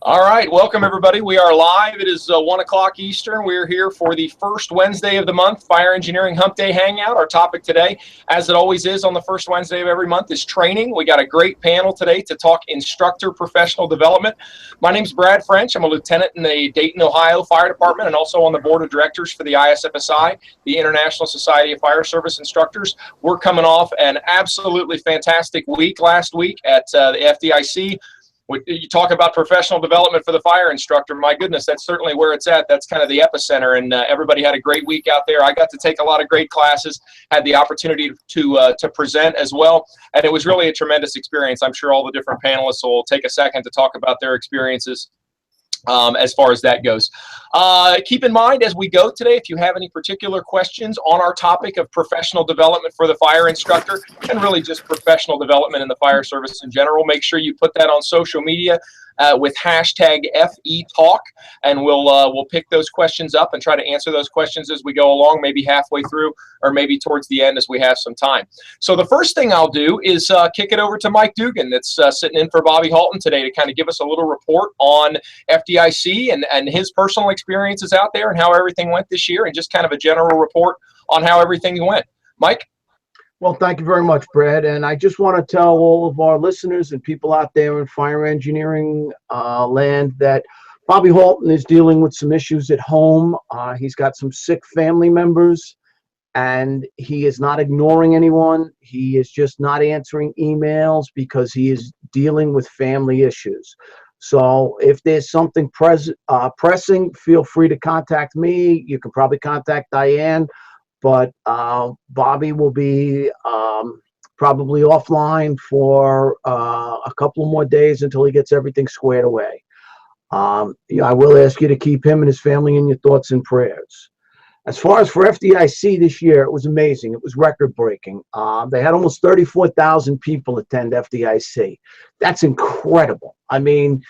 All right, welcome everybody. We are live. It is 1 o'clock Eastern. We're here for the first Wednesday of the month, Fire Engineering Humpday Hangout. Our topic today, as it always is on the first Wednesday of every month, is training. We got a great panel today to talk instructor professional development. My name is Brad French. I'm a lieutenant in the Dayton, Ohio Fire Department and also on the board of directors for the ISFSI, the International Society of Fire Service Instructors. We're coming off an absolutely fantastic week last week at the FDIC. You talk about professional development for the fire instructor. My goodness, that's certainly where it's at. That's kind of the epicenter, and everybody had a great week out there. I got to take a lot of great classes, had the opportunity to present as well, and it was really a tremendous experience. I'm sure all the different panelists will take a second to talk about their experiences as far as that goes. Keep in mind as we go today, if you have any particular questions on our topic of professional development for the fire instructor and really just professional development in the fire service in general, make sure you put that on social media with hashtag FETalk, and we'll pick those questions up and try to answer those questions as we go along, maybe halfway through or maybe towards the end as we have some time. So the first thing I'll do is kick it over to Mike Dugan, that's sitting in for Bobby Halton today, to kind of give us a little report on FDIC and his personal experiences out there and how everything went this year, and just kind of a general report on how everything went. Mike? Well, thank you very much, Brad. And I just want to tell all of our listeners and people out there in fire engineering land that Bobby Halton is dealing with some issues at home. He's got some sick family members, and he is not ignoring anyone. He is just not answering emails because he is dealing with family issues. So if there's something pressing, feel free to contact me. You can probably contact Diane. But Bobby will be probably offline for a couple more days until he gets everything squared away. I will ask you to keep him and his family in your thoughts and prayers. As far as for FDIC this year, it was amazing. It was record-breaking. They had almost 34,000 people attend FDIC. That's incredible. I mean,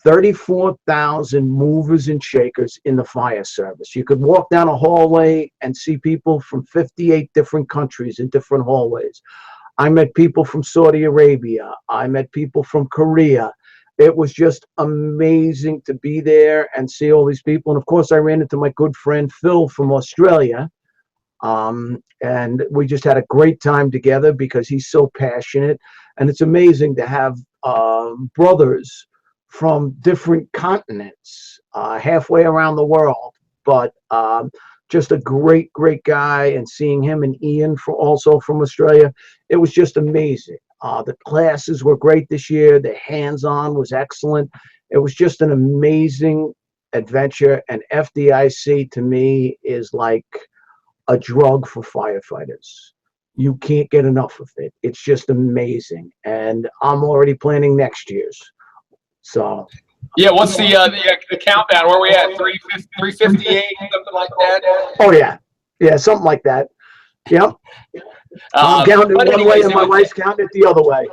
34,000 movers and shakers in the fire service. You could walk down a hallway and see people from 58 different countries in different hallways. I met people from Saudi Arabia. I met people from Korea. It was just amazing to be there and see all these people. And of course, I ran into my good friend Phil from Australia. And we just had a great time together because he's so passionate. And it's amazing to have brothers from different continents, halfway around the world, but just a great guy. And seeing him and Ian also from Australia, it was just amazing. The classes were great this year. The hands-on was excellent. It was just an amazing adventure, and FDIC to me is like a drug for firefighters. You can't get enough of it. It's just amazing, and I'm already planning next year's. So, yeah, what's the countdown? Where are we at? 358, something like that? Oh, yeah, something like that. Yep. I'm counting it one way and my wife's counting it the other way.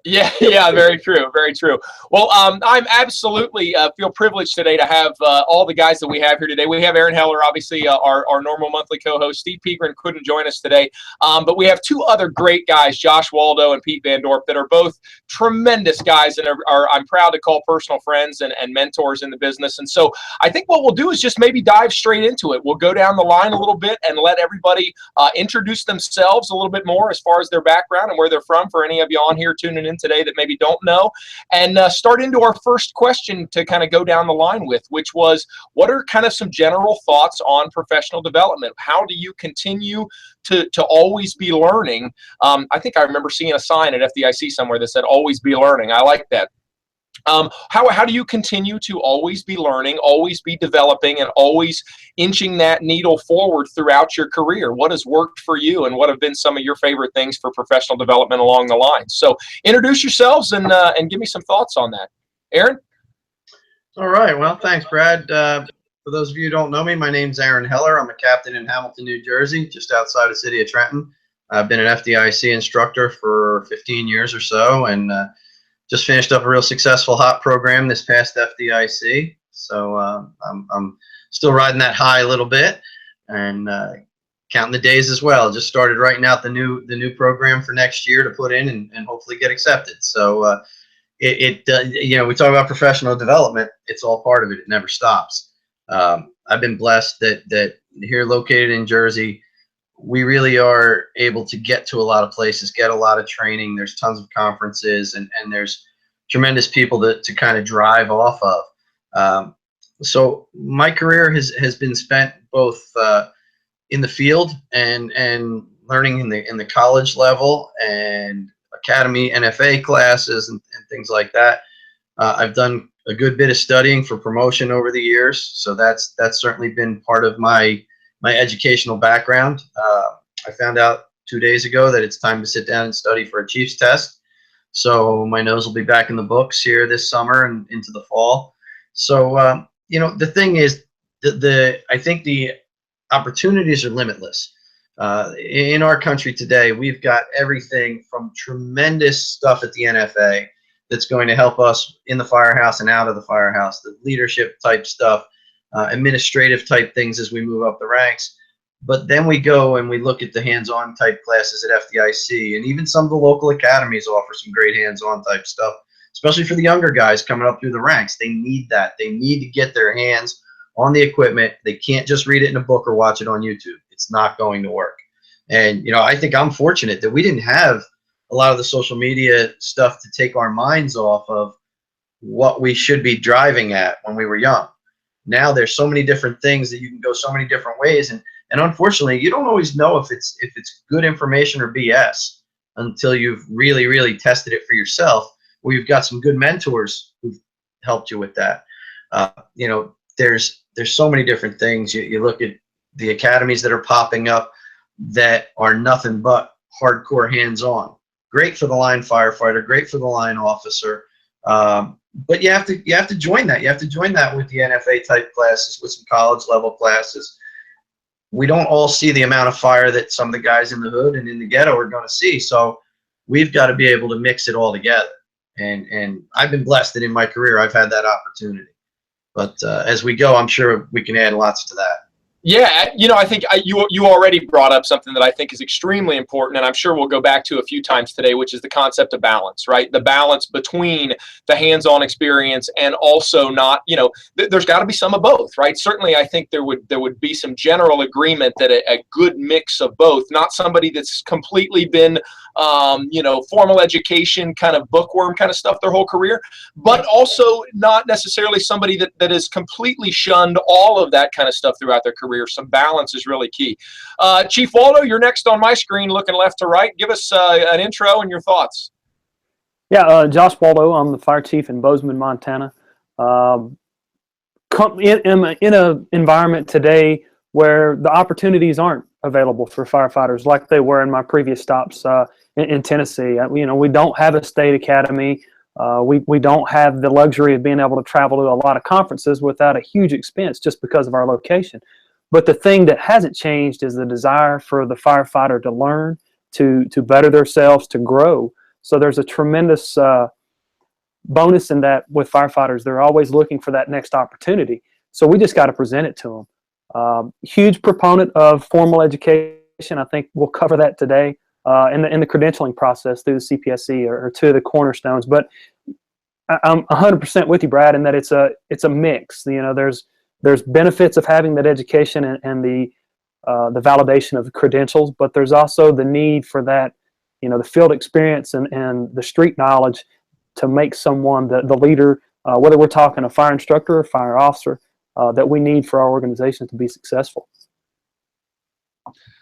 Yeah, very true, very true. Well, I'm absolutely feel privileged today to have all the guys that we have here today. We have Aaron Heller, obviously our normal monthly co-host. Steve Pegram couldn't join us today, but we have two other great guys, Josh Waldo and Pete Van Dorp, that are both tremendous guys and are I'm proud to call personal friends and mentors in the business. And so I think what we'll do is just maybe dive straight into it. We'll go down the line a little bit and let everybody introduce themselves a little bit more as far as their background and where they're from, for any of you on here tuning in today that maybe don't know, and start into our first question to kind of go down the line with, which was, what are kind of some general thoughts on professional development? How do you continue to always be learning? I think I remember seeing a sign at FDIC somewhere that said always be learning. I like that. How do you continue to always be learning, always be developing, and always inching that needle forward throughout your career? What has worked for you, and what have been some of your favorite things for professional development along the line? So introduce yourselves and give me some thoughts on that. Aaron? All right. Well, thanks, Brad. For those of you who don't know me, my name's Aaron Heller. I'm a captain in Hamilton, New Jersey, just outside the city of Trenton. I've been an FDIC instructor for 15 years or so, and just finished up a real successful hot program this past FDIC. So I'm still riding that high a little bit, and counting the days as well. Just started writing out the new program for next year to put in and hopefully get accepted. So you know, we talk about professional development. It's all part of it. It never stops. I've been blessed that here located in Jersey, we really are able to get to a lot of places, get a lot of training. There's tons of conferences, and there's tremendous people to kind of drive off of. So my career has been spent both in the field and learning in the college level and academy NFA classes and things like that. I've done a good bit of studying for promotion over the years, so that's certainly been part of my educational background. I found out 2 days ago that it's time to sit down and study for a Chiefs test. So my nose will be back in the books here this summer and into the fall. So you know, the thing is, I think the opportunities are limitless. In our country today, we've got everything from tremendous stuff at the NFA that's going to help us in the firehouse and out of the firehouse, the leadership type stuff, administrative type things as we move up the ranks. But then we go and we look at the hands-on type classes at FDIC, and even some of the local academies offer some great hands-on type stuff, especially for the younger guys coming up through the ranks. They need that. They need to get their hands on the equipment. They can't just read it in a book or watch it on YouTube. It's not going to work. And, you know, I think I'm fortunate that we didn't have a lot of the social media stuff to take our minds off of what we should be driving at when we were young. Now there's so many different things that you can go so many different ways. And unfortunately, you don't always know if it's good information or BS until you've really, really tested it for yourself. Well, you've got some good mentors who've helped you with that. You know, there's so many different things. You look at the academies that are popping up that are nothing but hardcore hands-on. Great for the line firefighter, great for the line officer. But you have to join that. You have to join that with the NFA type classes, with some college level classes. We don't all see the amount of fire that some of the guys in the hood and in the ghetto are going to see. So we've got to be able to mix it all together. And I've been blessed that in my career I've had that opportunity. But as we go, I'm sure we can add lots to that. Yeah, you know, I think you already brought up something that I think is extremely important, and I'm sure we'll go back to a few times today, which is the concept of balance, right? The balance between the hands-on experience and also not, you know, there's got to be some of both, right? Certainly, I think there would be some general agreement that a good mix of both, not somebody that's completely been, you know, formal education kind of bookworm kind of stuff their whole career, but also not necessarily somebody that has completely shunned all of that kind of stuff throughout their career. Some balance is really key. Chief Waldo, you're next on my screen looking left to right. Give us an intro and your thoughts. Yeah, Josh Waldo. I'm the fire chief in Bozeman, Montana. In an environment today where the opportunities aren't available for firefighters like they were in my previous stops in Tennessee. You know, we don't have a state academy. We don't have the luxury of being able to travel to a lot of conferences without a huge expense just because of our location. But the thing that hasn't changed is the desire for the firefighter to learn, to better themselves, to grow. So there's a tremendous bonus in that with firefighters. They're always looking for that next opportunity. So we just got to present it to them. Huge proponent of formal education. I think we'll cover that today in the credentialing process through the CPSC or two of the cornerstones. But I'm 100% with you, Brad, in that it's a mix. You know, there's benefits of having that education and the validation of the credentials, but there's also the need for that, you know, the field experience and the street knowledge to make someone the leader, whether we're talking a fire instructor or fire officer, that we need for our organization to be successful.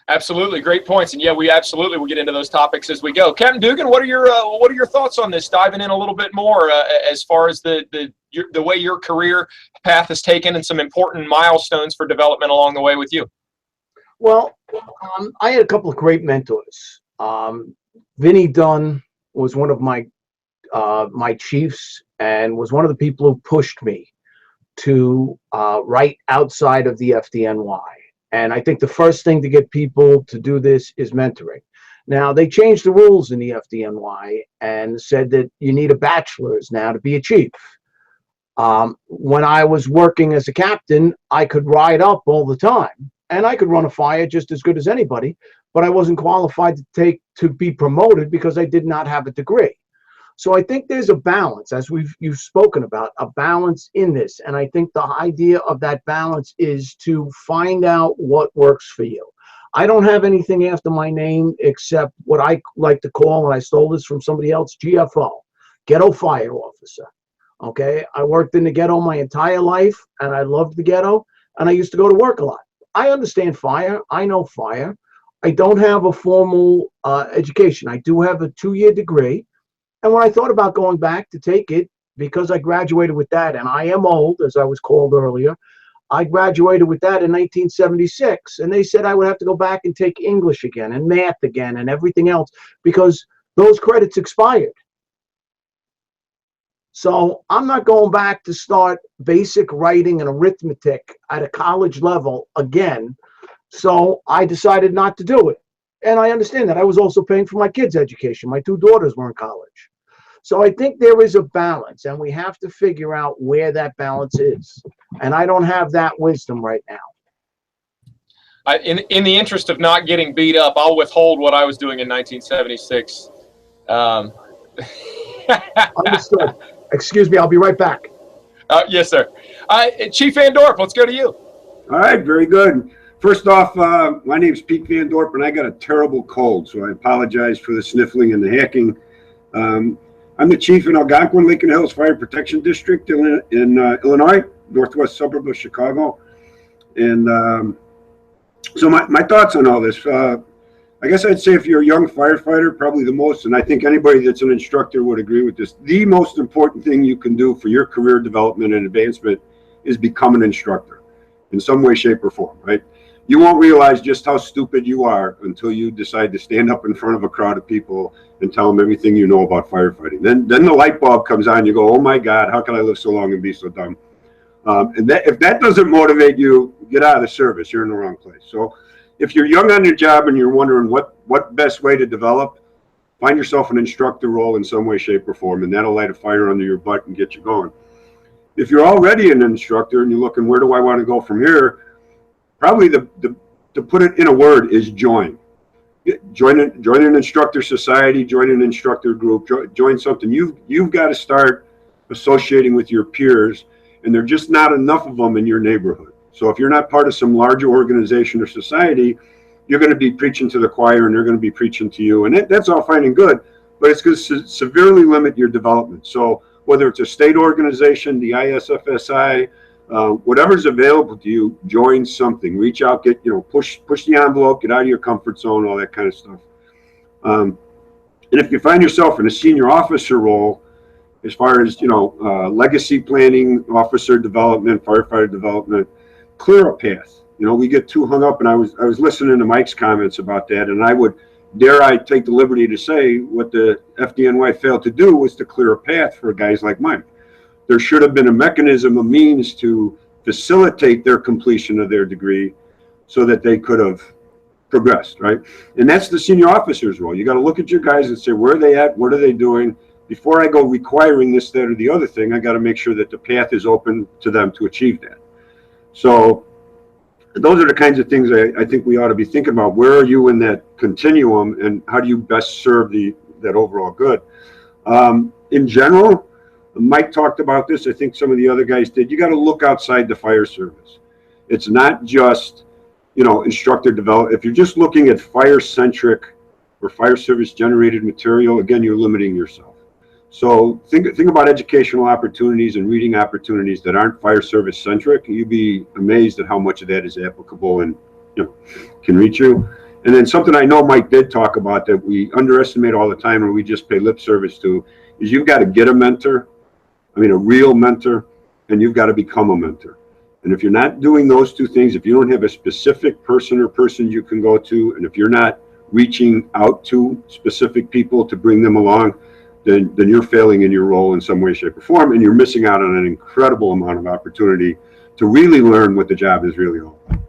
Absolutely, great points, and yeah, we absolutely will get into those topics as we go. Captain Dugan, what are your thoughts on this? Diving in a little bit more as far as the way your career path has taken and some important milestones for development along the way with you. Well, I had a couple of great mentors. Vinny Dunn was one of my chiefs and was one of the people who pushed me to write outside of the FDNY. And I think the first thing to get people to do this is mentoring. Now, they changed the rules in the FDNY and said that you need a bachelor's now to be a chief. When I was working as a captain, I could ride up all the time, and I could run a fire just as good as anybody, but I wasn't qualified to be promoted because I did not have a degree. So I think there's a balance, as you've spoken about, a balance in this. And I think the idea of that balance is to find out what works for you. I don't have anything after my name except what I like to call, and I stole this from somebody else, GFO, Ghetto Fire Officer. Okay, I worked in the ghetto my entire life, and I loved the ghetto, and I used to go to work a lot. I understand fire. I know fire. I don't have a formal education. I do have a 2-year degree. And when I thought about going back to take it, because I graduated with that, and I am old, as I was called earlier, I graduated with that in 1976. And they said I would have to go back and take English again and math again and everything else because those credits expired. So I'm not going back to start basic writing and arithmetic at a college level again. So I decided not to do it. And I understand that. I was also paying for my kids' education. My 2 daughters were in college. So I think there is a balance, and we have to figure out where that balance is. And I don't have that wisdom right now. In the interest of not getting beat up, I'll withhold what I was doing in 1976. Understood. Excuse me, I'll be right back. Yes, sir. Chief Van Dorp, let's go to you. All right, very good. First off, my name's Pete Van Dorp, and I got a terrible cold, so I apologize for the sniffling and the hacking. I'm the chief in Algonquin, Lincoln Hills Fire Protection District in Illinois, northwest suburb of Chicago. And so my thoughts on all this, I guess I'd say if you're a young firefighter, probably the most, and I think anybody that's an instructor would agree with this, the most important thing you can do for your career development and advancement is become an instructor in some way, shape, or form, right? You won't realize just how stupid you are until you decide to stand up in front of a crowd of people and tell them everything you know about firefighting. Then the light bulb comes on, you go, oh my God, how can I live so long and be so dumb? And if that doesn't motivate you, get out of the service, you're in the wrong place. So if you're young on your job and you're wondering what best way to develop, find yourself an instructor role in some way, shape, or form, and that'll light a fire under your butt and get you going. If you're already an instructor and you're looking, where do I want to go from here? Probably to put it in a word is join. Join an instructor society, join an instructor group, join something. You've got to start associating with your peers, and there are just not enough of them in your neighborhood. So if you're not part of some larger organization or society, you're going to be preaching to the choir and they're going to be preaching to you. And that's all fine and good, but it's going to severely limit your development. So whether it's a state organization, the ISFSI, whatever's available to you, join something, reach out, push the envelope, get out of your comfort zone, all that kind of stuff. And if you find yourself in a senior officer role, as far as, legacy planning, officer development, firefighter development, clear a path. We get too hung up, and I was listening to Mike's comments about that, and I take the liberty to say what the FDNY failed to do was to clear a path for guys like Mike. There should have been a mechanism, a means to facilitate their completion of their degree so that they could have progressed, right? And that's the senior officer's role. You got to look at your guys and say, where are they at? What are they doing? Before I go requiring this, that, or the other thing, I got to make sure that the path is open to them to achieve that. So those are the kinds of things I think we ought to be thinking about. Where are you in that continuum, and how do you best serve that overall good? In general, Mike talked about this. I think some of the other guys did. You got to look outside the fire service. It's not just, instructor develop. If you're just looking at fire-centric or fire service generated material, again, you're limiting yourself. So think about educational opportunities and reading opportunities that aren't fire service centric. You'd be amazed at how much of that is applicable and can reach you. And then something I know Mike did talk about that we underestimate all the time, and we just pay lip service to, is you've got to get a mentor. I mean, a real mentor, and you've got to become a mentor. And if you're not doing those two things, if you don't have a specific person or persons you can go to, and if you're not reaching out to specific people to bring them along, then you're failing in your role in some way, shape, or form, and you're missing out on an incredible amount of opportunity to really learn what the job is really all about.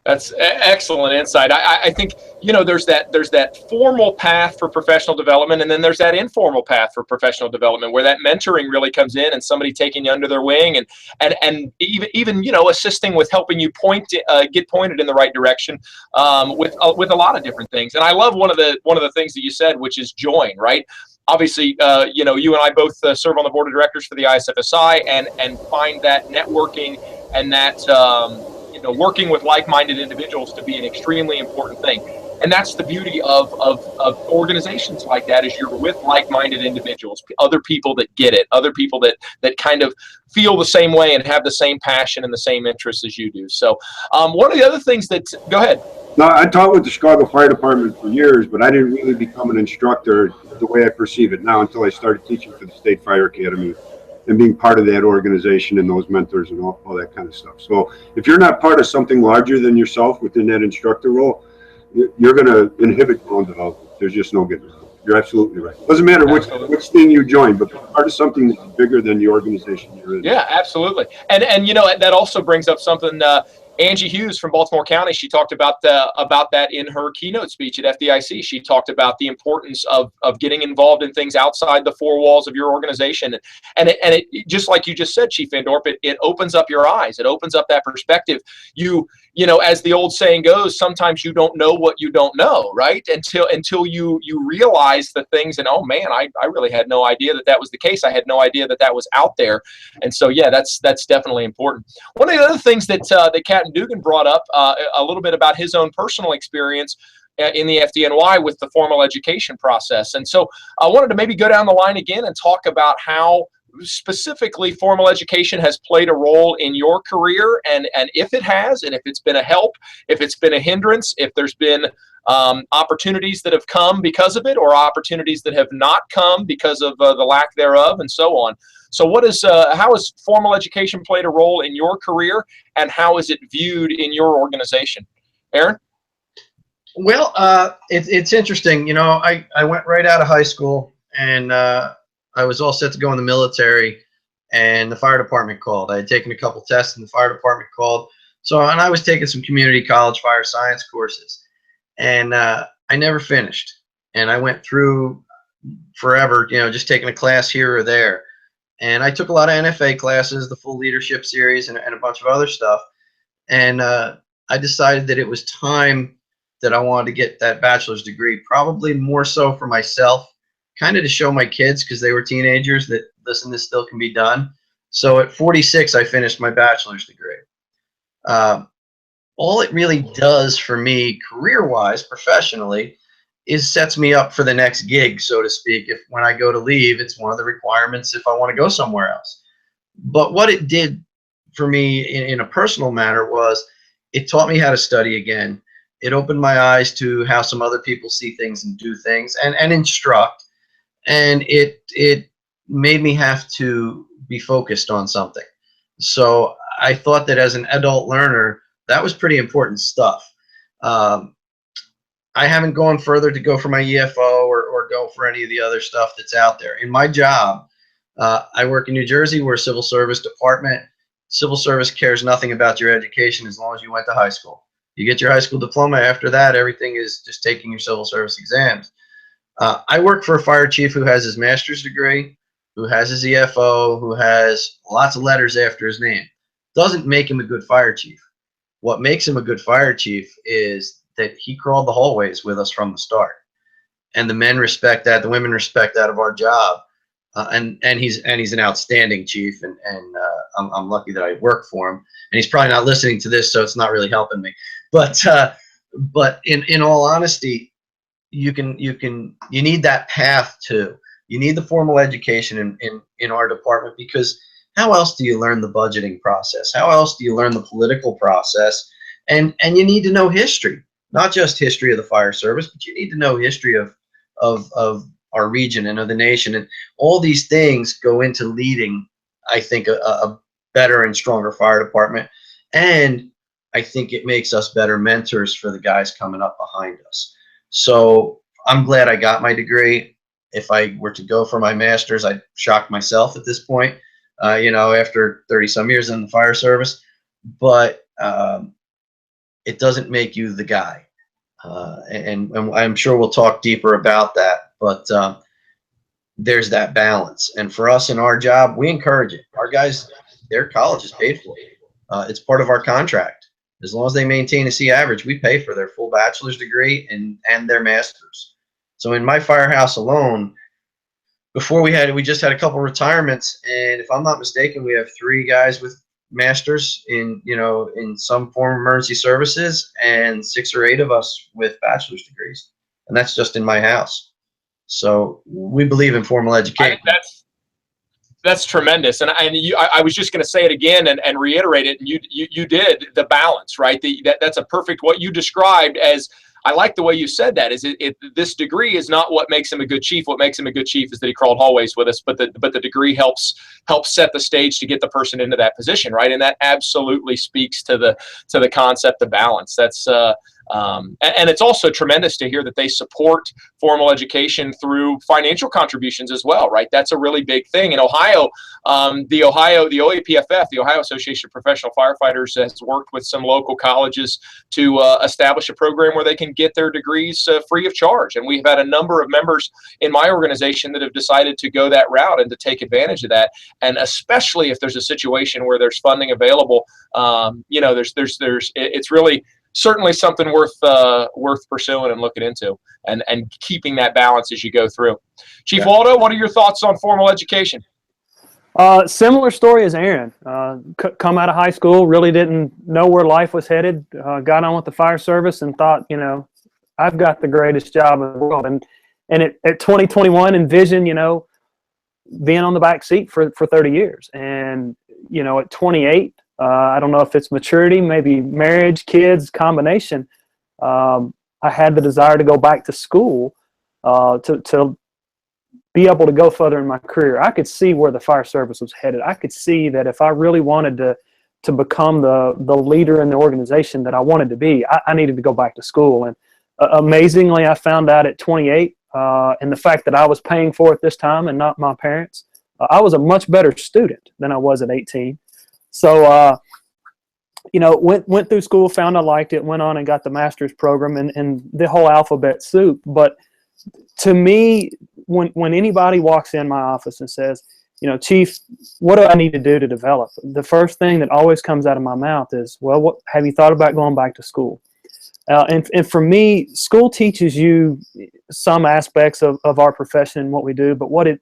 That's excellent insight. I think, there's that formal path for professional development, and then there's that informal path for professional development where that mentoring really comes in, and somebody taking you under their wing and even assisting with helping you get pointed in the right direction with a lot of different things. And I love one of the things that you said, which is join, right? obviously, you and I both serve on the board of directors for the ISFSI, and find that networking and that working with like-minded individuals to be an extremely important thing. And that's the beauty of organizations like that, is you're with like-minded individuals, other people that get it, other people that kind of feel the same way and have the same passion and the same interests as you do. So one of the other things that, go ahead. No, I taught with the Chicago Fire Department for years, but I didn't really become an instructor the way I perceive it now until I started teaching for the State Fire Academy and being part of that organization and those mentors and all that kind of stuff. So if you're not part of something larger than yourself within that instructor role, you're going to inhibit your own development. There's just no getting around it. You're absolutely right. Doesn't matter which thing you join, but part of something that's bigger than the organization you're in. Yeah, absolutely. And that also brings up something. Angie Hughes from Baltimore County, she talked about that in her keynote speech at FDIC. She talked about the importance of getting involved in things outside the four walls of your organization. And it just like you just said, Chief Van Dorp, it opens up your eyes. It opens up that perspective. As the old saying goes, sometimes you don't know what you don't know, right? Until you realize the things, and oh man, I really had no idea that was the case. I had no idea that was out there. And so yeah, that's definitely important. One of the other things that Captain Dugan brought up a little bit about his own personal experience in the FDNY with the formal education process. And so I wanted to maybe go down the line again and talk about how specifically formal education has played a role in your career, and if it has, and if it's been a help, if it's been a hindrance, if there's been opportunities that have come because of it, or opportunities that have not come because of the lack thereof, and so on. So how has formal education played a role in your career, and how is it viewed in your organization? Aaron? Well, it's interesting. I went right out of high school, and I was all set to go in the military, and the fire department called. I had taken a couple tests, and the fire department called. And I was taking some community college fire science courses, and I never finished. And I went through forever, just taking a class here or there. And I took a lot of NFA classes, the full leadership series, and a bunch of other stuff. And I decided that it was time that I wanted to get that bachelor's degree, probably more so for myself, kind of to show my kids, because they were teenagers, that listen, this still can be done. So at 46, I finished my bachelor's degree. All it really does for me career-wise, professionally, is sets me up for the next gig, so to speak. If when I go to leave, it's one of the requirements if I want to go somewhere else. But what it did for me in a personal manner was it taught me how to study again. It opened my eyes to how some other people see things and do things and instruct. And it made me have to be focused on something. So I thought that as an adult learner, that was pretty important stuff. I haven't gone further to go for my EFO or go for any of the other stuff that's out there. In my job, I work in New Jersey. We're a civil service department. Civil service cares nothing about your education as long as you went to high school. You get your high school diploma. After that, everything is just taking your civil service exams. I work for a fire chief who has his master's degree, who has his EFO, who has lots of letters after his name. Doesn't make him a good fire chief. What makes him a good fire chief is that he crawled the hallways with us from the start, and the men respect that, the women respect that of our job, and he's an outstanding chief, and I'm lucky that I work for him, and he's probably not listening to this, so it's not really helping me. But in all honesty, you need that path too. You need the formal education in our department, because how else do you learn the budgeting process? How else do you learn the political process? And you need to know history. Not just history of the fire service, but you need to know history of our region and of the nation. And all these things go into leading, I think, a better and stronger fire department. And I think it makes us better mentors for the guys coming up behind us. So I'm glad I got my degree. If I were to go for my master's, I'd shock myself at this point, after 30 some years in the fire service. But it doesn't make you the guy. And I'm sure we'll talk deeper about that, but there's that balance. And for us in our job, we encourage it. Our guys, their college is paid for. It's part of our contract. As long as they maintain a C average, we pay for their full bachelor's degree and their master's. So in my firehouse alone, before we just had a couple retirements, and if I'm not mistaken, we have 3 guys with masters in some form of emergency services, and 6 or 8 of us with bachelor's degrees, and that's just in my house. So we believe in formal education. That's tremendous, and I was just going to say it again and reiterate it, and you did the balance, right? That's a perfect, what you described as. I like the way you said that. This degree is not what makes him a good chief. What makes him a good chief is that he crawled hallways with us. But the degree helps set the stage to get the person into that position, right? And that absolutely speaks to the concept of balance. That's and it's also tremendous to hear that they support formal education through financial contributions as well, right? That's a really big thing. In Ohio, the OAPFF, the Ohio Association of Professional Firefighters, has worked with some local colleges to establish a program where they can get their degrees free of charge. And we've had a number of members in my organization that have decided to go that route and to take advantage of that. And especially if there's a situation where there's funding available, it's really certainly something worth pursuing and looking into, and keeping that balance as you go through. Chief Waldo, what are your thoughts on formal education? Similar story as Aaron. Come out of high school, really didn't know where life was headed. Got on with the fire service and thought, I've got the greatest job in the world. And at 2021, envision, being on the back seat for 30 years. And, at 28, I don't know if it's maturity, maybe marriage, kids, combination. I had the desire to go back to school to be able to go further in my career. I could see where the fire service was headed. I could see that if I really wanted to become the leader in the organization that I wanted to be, I needed to go back to school. And amazingly, I found out at 28, and the fact that I was paying for it this time and not my parents, I was a much better student than I was at 18. So, went through school, found I liked it, went on and got the master's program and the whole alphabet soup. But to me, when anybody walks in my office and says, Chief, what do I need to do to develop? The first thing that always comes out of my mouth is, well, have you thought about going back to school? And for me, school teaches you some aspects of our profession and what we do, but what it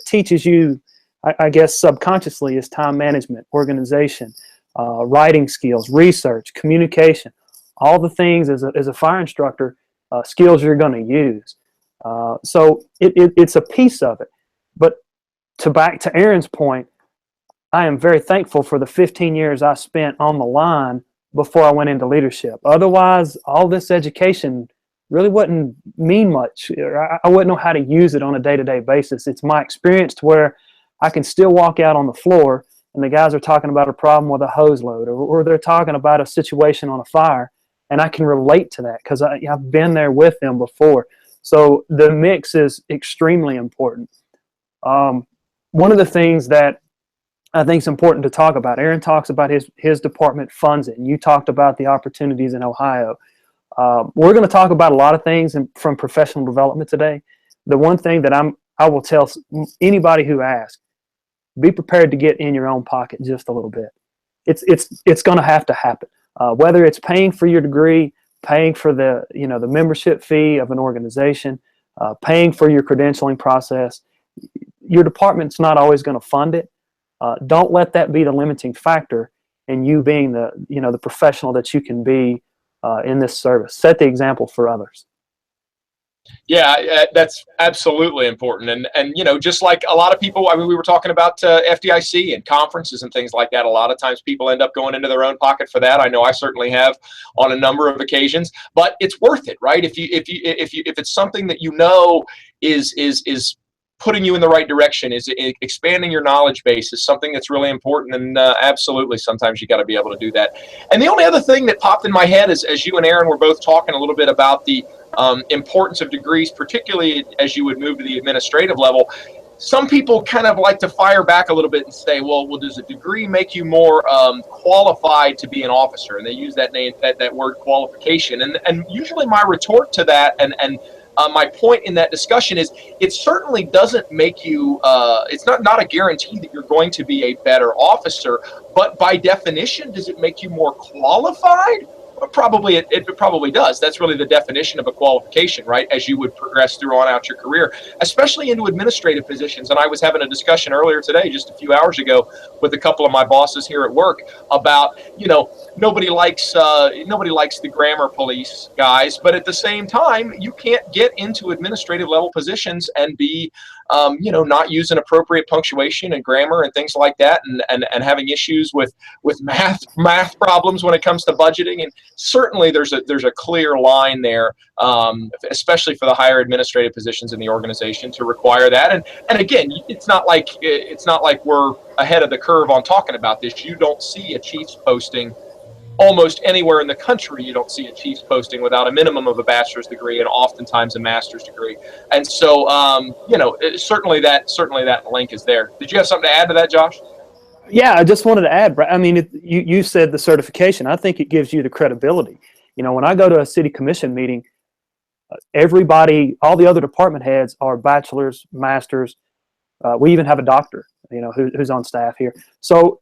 teaches you, I guess subconsciously, is time management, organization, writing skills, research, communication, all the things as a fire instructor, skills you're going to use. So it's a piece of it. But back to Aaron's point, I am very thankful for the 15 years I spent on the line before I went into leadership. Otherwise, all this education really wouldn't mean much. I wouldn't know how to use it on a day-to-day basis. It's my experience to where I can still walk out on the floor and the guys are talking about a problem with a hose load, or they're talking about a situation on a fire, and I can relate to that because I've been there with them before. So the mix is extremely important. One of the things that I think is important to talk about, Aaron talks about his department funds it, and you talked about the opportunities in Ohio. We're going to talk about a lot of things from professional development today. The one thing that I will tell anybody who asks, be prepared to get in your own pocket just a little bit. It's going to have to happen. Whether it's paying for your degree, paying for the membership fee of an organization, paying for your credentialing process, your department's not always going to fund it. Don't let that be the limiting factor in you being the professional that you can be in this service. Set the example for others. Yeah, that's absolutely important. And just like a lot of people, we were talking about FDIC and conferences and things like that. A lot of times people end up going into their own pocket for that. I know I certainly have on a number of occasions, but it's worth it, right? If it's something that is putting you in the right direction, is expanding your knowledge base, is something that's really important, and absolutely sometimes you got to be able to do that. And the only other thing that popped in my head is, as you and Aaron were both talking a little bit about the importance of degrees, particularly as you would move to the administrative level, some people kind of like to fire back a little bit and say, well, does a degree make you more qualified to be an officer? And they use that word qualification. And usually my retort to that and my point in that discussion is, it certainly doesn't make you, it's not a guarantee that you're going to be a better officer, but by definition, does it make you more qualified? Probably it probably does. That's really the definition of a qualification, right? As you would progress through on out your career, especially into administrative positions. And I was having a discussion earlier today, just a few hours ago, with a couple of my bosses here at work about, nobody likes the grammar police guys, but at the same time, you can't get into administrative level positions and be not using appropriate punctuation and grammar and things like that, and having issues with math problems when it comes to budgeting. And certainly there's a clear line there, especially for the higher administrative positions in the organization, to require that. And again, it's not like we're ahead of the curve on talking about this. You don't see a Chiefs posting almost anywhere in the country. You don't see a Chiefs posting without a minimum of a bachelor's degree and oftentimes a master's degree. And so, certainly that link is there. Did you have something to add to that, Josh? Yeah, I just wanted to add, I mean, you said the certification. I think it gives you the credibility. When I go to a city commission meeting, everybody, all the other department heads are bachelors, masters. We even have a doctor, who's on staff here. So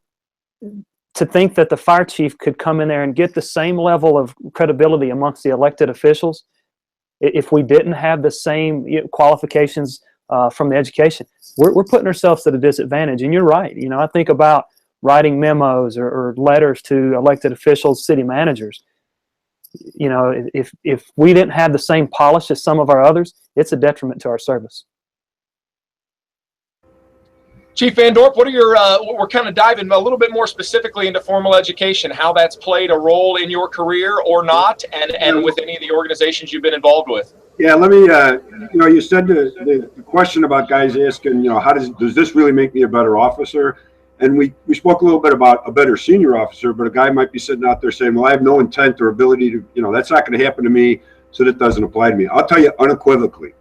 to think that the fire chief could come in there and get the same level of credibility amongst the elected officials, if we didn't have the same qualifications from the education, we're putting ourselves at a disadvantage. And you're right. I think about writing memos or letters to elected officials, city managers. If we didn't have the same polish as some of our others, it's a detriment to our service. Chief Van Dorp, what are your, we're kind of diving a little bit more specifically into formal education, how that's played a role in your career or not, and with any of the organizations you've been involved with? Yeah, let me, you said the question about guys asking, how does this really make me a better officer? And we spoke a little bit about a better senior officer, but a guy might be sitting out there saying, well, I have no intent or ability to, that's not going to happen to me, so that doesn't apply to me. I'll tell you unequivocally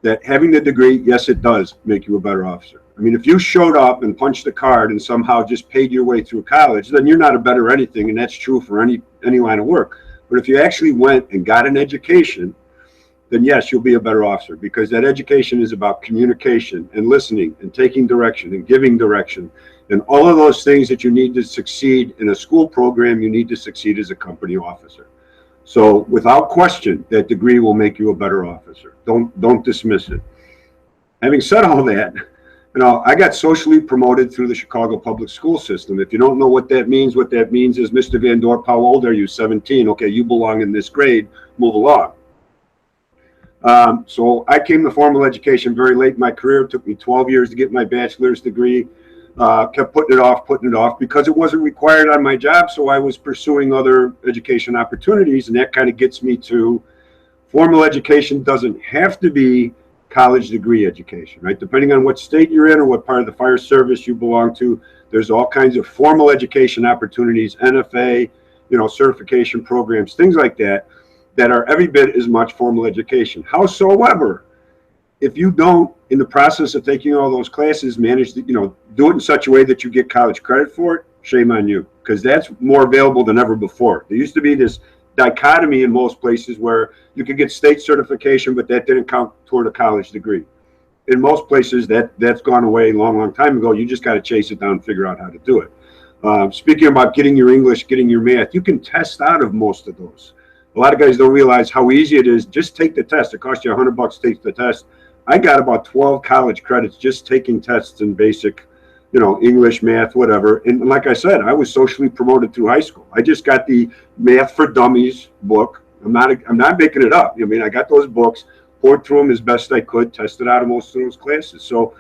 that having the degree, yes, it does make you a better officer. I mean, if you showed up and punched a card and somehow just paid your way through college, then you're not a better anything, and that's true for any line of work. But if you actually went and got an education, then yes, you'll be a better officer, because that education is about communication and listening and taking direction and giving direction. And all of those things that you need to succeed in a school program, you need to succeed as a company officer. So without question, that degree will make you a better officer. Don't dismiss it. Having said all that, I got socially promoted through the Chicago public school system. If you don't know what that means is, Mr. Van Dorp, how old are you? 17. Okay, you belong in this grade. Move along. So I came to formal education very late in my career. It took me 12 years to get my bachelor's degree. Kept putting it off because it wasn't required on my job. So I was pursuing other education opportunities, and that kind of gets me to formal education doesn't have to be college degree education, right? Depending on what state you're in or what part of the fire service you belong to, there's all kinds of formal education opportunities, NFA, certification programs, things like that are every bit as much formal education. Howsoever, if you don't, in the process of taking all those classes, manage to, do it in such a way that you get college credit for it, shame on you, because that's more available than ever before. There used to be this dichotomy in most places where you could get state certification, but that didn't count toward a college degree. In most places, that's gone away a long time ago. You just got to chase it down and figure out how to do it. Speaking about getting your English, getting your math, you can test out of most of those. A lot of guys don't realize how easy it is. Just take the test. It costs you $100 to take the test. I got about 12 college credits just taking tests in basic, English, math, whatever. And like I said, I was socially promoted through high school. I just got the Math for Dummies book. I'm not making it up. I got those books, poured through them as best I could, tested out of most of those classes. So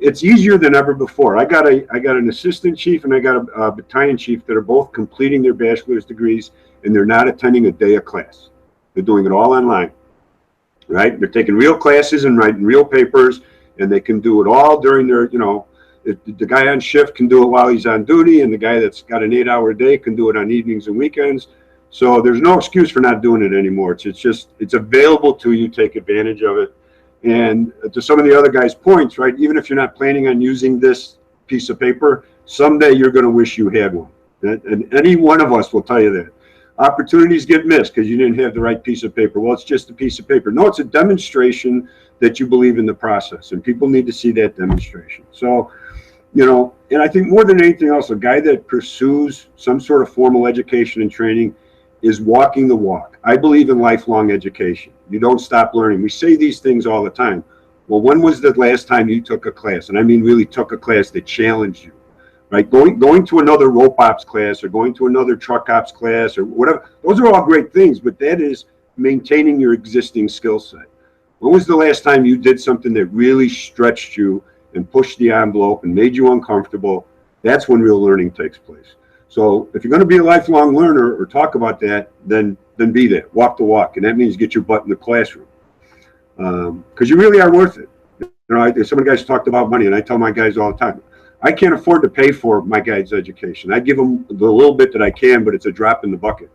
it's easier than ever before. I got an assistant chief and I got a battalion chief that are both completing their bachelor's degrees, and they're not attending a day of class. They're doing it all online, right? They're taking real classes and writing real papers, and they can do it all during their, the guy on shift can do it while he's on duty, and the guy that's got an 8-hour day can do it on evenings and weekends. So there's no excuse for not doing it anymore. It's available to you. Take advantage of it. And to some of the other guys' points, right? Even if you're not planning on using this piece of paper, someday you're going to wish you had one. And any one of us will tell you that. Opportunities get missed because you didn't have the right piece of paper. Well, it's just a piece of paper. No, it's a demonstration that you believe in the process, and people need to see that demonstration. So, and I think more than anything else, a guy that pursues some sort of formal education and training is walking the walk. I believe in lifelong education. You don't stop learning. We say these things all the time. Well, when was the last time you took a class? And I mean really took a class that challenged you, right? Going to another rope ops class or going to another truck ops class or whatever. Those are all great things, but that is maintaining your existing skill set. When was the last time you did something that really stretched you and pushed the envelope and made you uncomfortable? That's when real learning takes place. So if you're going to be a lifelong learner or talk about that, then be that. Walk the walk. And that means get your butt in the classroom. Because you really are worth it. You know, some of the guys talked about money, and I tell my guys all the time, I can't afford to pay for my guys' education. I give them the little bit that I can, but it's a drop in the bucket.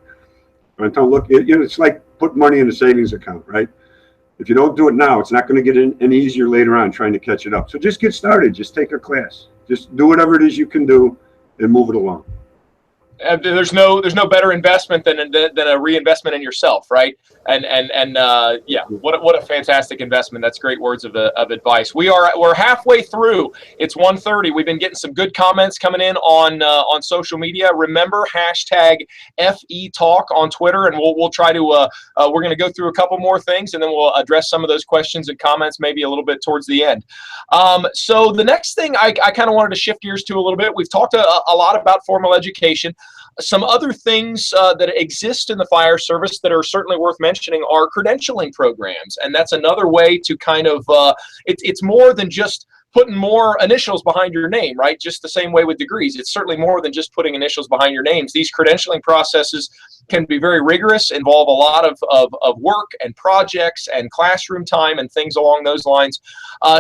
I tell them, look, it's like putting money in a savings account, right? If you don't do it now, it's not going to get any easier later on trying to catch it up. So just get started. Just take a class. Just do whatever it is you can do and move it along. There's no better investment than a reinvestment in yourself, right? And yeah, what a fantastic investment. That's great words of advice. We're halfway through. It's 1:30. We've been getting some good comments coming in on social media. Remember hashtag FE Talk on Twitter, and we'll try to we're going to go through a couple more things, and then we'll address some of those questions and comments maybe a little bit towards the end. So the next thing I kind of wanted to shift gears to a little bit. We've talked a lot about formal education. Some other things that exist in the fire service that are certainly worth mentioning are credentialing programs, and that's another way to kind of it's more than just putting more initials behind your name, right? Just the same way with degrees. It's certainly more than just putting initials behind your names. These credentialing processes can be very rigorous, involve a lot of work and projects and classroom time and things along those lines.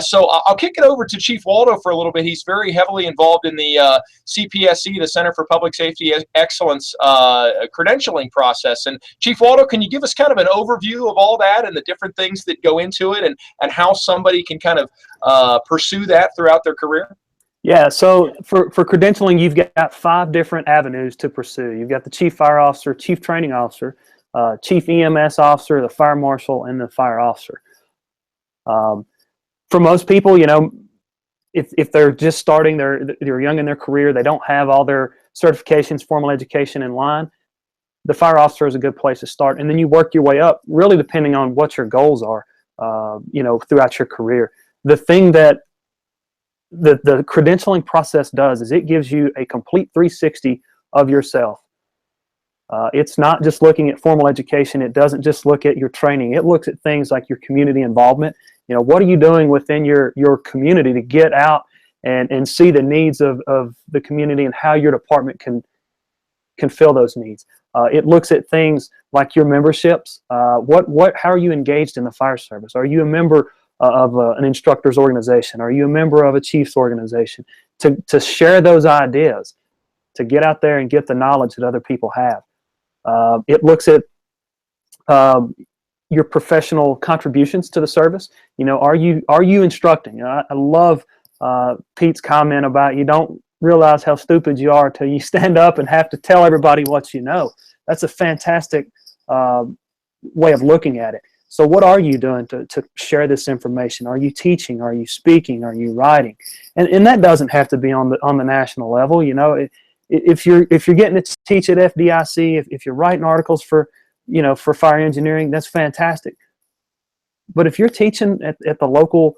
So I'll kick it over to Chief Waldo for a little bit. He's very heavily involved in the CPSC, the Center for Public Safety Excellence credentialing process. And Chief Waldo, can you give us kind of an overview of all that and the different things that go into it and how somebody can kind of pursue that throughout their career? Yeah, so for credentialing, you've got 5 different avenues to pursue. You've got the Chief Fire Officer, Chief Training Officer, Chief EMS Officer, the Fire Marshal, and the Fire Officer. For most people, you know, if they're just starting, they're young in their career, they don't have all their certifications, formal education in line, the Fire Officer is a good place to start. And then you work your way up, really depending on what your goals are, you know, throughout your career. The thing that the credentialing process does is it gives you a complete 360 of yourself. It's not just looking at formal education. It doesn't just look at your training. It looks at things like your community involvement. You know, what are you doing within your community to get out and see the needs of the community and how your department can fill those needs. It looks at things like your memberships. How are you engaged in the fire service? Are you a member of an instructor's organization? Are you a member of a chief's organization? To share those ideas, to get out there and get the knowledge that other people have. It looks at your professional contributions to the service. You know, are you instructing? I love Pete's comment about you don't realize how stupid you are till you stand up and have to tell everybody what you know. That's a fantastic way of looking at it. So what are you doing to share this information? Are you teaching? Are you speaking? Are you writing? And that doesn't have to be on the national level. You know, if you're getting to teach at FDIC, if you're writing articles for fire engineering, that's fantastic. But if you're teaching at the local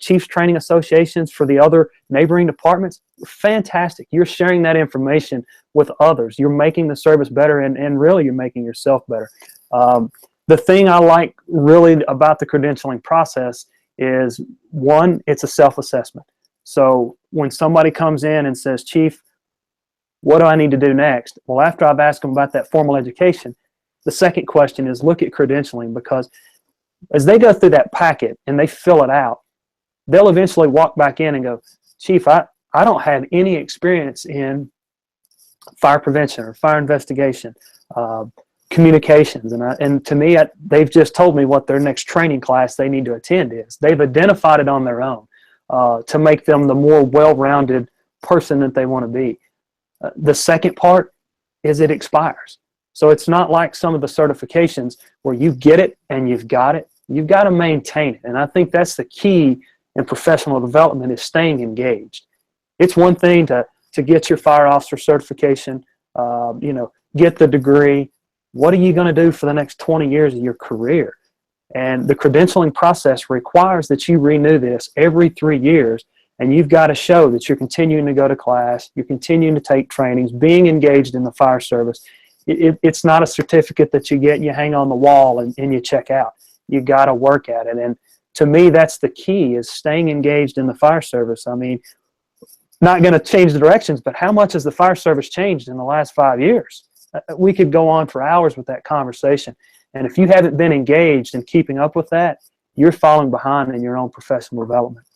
chiefs training associations for the other neighboring departments, fantastic. You're sharing that information with others. You're making the service better, and really you're making yourself better. The thing I like really about the credentialing process is, one, it's a self-assessment. So when somebody comes in and says, Chief, what do I need to do next? Well, after I've asked them about that formal education, the second question is look at credentialing, because as they go through that packet and they fill it out, they'll eventually walk back in and go, Chief, I don't have any experience in fire prevention or fire investigation, communications, and to me, they've just told me what their next training class they need to attend is. They've identified it on their own to make them the more well-rounded person that they want to be. The second part is it expires. So it's not like some of the certifications where you get it and you've got it. You've got to maintain it, and I think that's the key in professional development, is staying engaged. It's one thing to get your fire officer certification, get the degree, what are you going to do for the next 20 years of your career? And the credentialing process requires that you renew this every 3 years, and you've got to show that you're continuing to go to class, you're continuing to take trainings, being engaged in the fire service. It's not a certificate that you get, you hang on the wall, and you check out. You got to work at it. And to me, that's the key, is staying engaged in the fire service. I mean, not going to change the directions, but how much has the fire service changed in the last 5 years? We could go on for hours with that conversation. And if you haven't been engaged in keeping up with that, you're falling behind in your own professional development.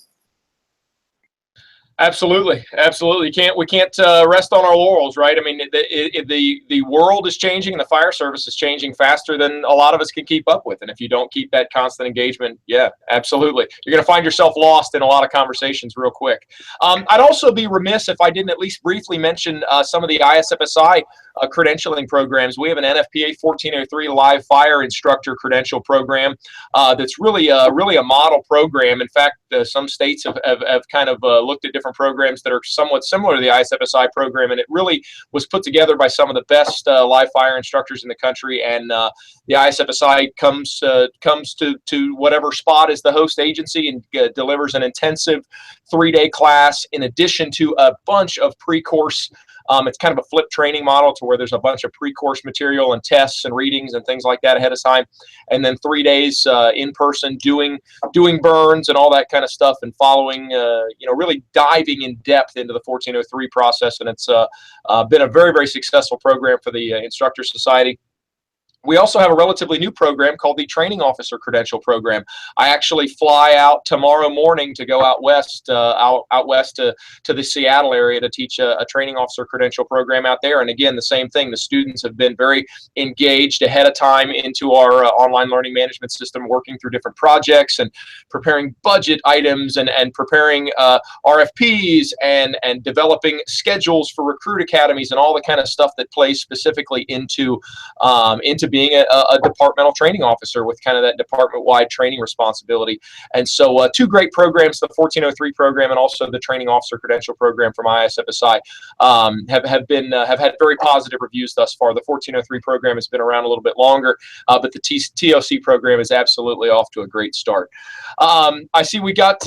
Absolutely, absolutely. We can't rest on our laurels, right? I mean, the world is changing, and the fire service is changing faster than a lot of us can keep up with. And if you don't keep that constant engagement, yeah, absolutely, you're going to find yourself lost in a lot of conversations real quick. I'd also be remiss if I didn't at least briefly mention some of the ISFSI credentialing programs. We have an NFPA 1403 live fire instructor credential program that's really a model program. In fact, some states have kind of looked at different programs that are somewhat similar to the ISFSI program, and it really was put together by some of the best live fire instructors in the country. And the ISFSI comes to whatever spot is the host agency and delivers an intensive 3-day class in addition to a bunch of pre-course. It's kind of a flip training model to where there's a bunch of pre-course material and tests and readings and things like that ahead of time, and then 3 days in person doing burns and all that kind of stuff, and following, really diving in depth into the 1403 process. And it's been a very, very successful program for the Instructor Society. We also have a relatively new program called the Training Officer Credential Program. I actually fly out tomorrow morning to go out west to the Seattle area to teach a training officer credential program out there. And again, the same thing. The students have been very engaged ahead of time into our online learning management system, working through different projects and preparing budget items and preparing RFPs and developing schedules for recruit academies and all the kind of stuff that plays specifically into being a departmental training officer with kind of that department-wide training responsibility. And so 2 great programs, the 1403 program and also the Training Officer Credential Program from ISFSI, have had very positive reviews thus far. The 1403 program has been around a little bit longer, but the TOC program is absolutely off to a great start. I see we got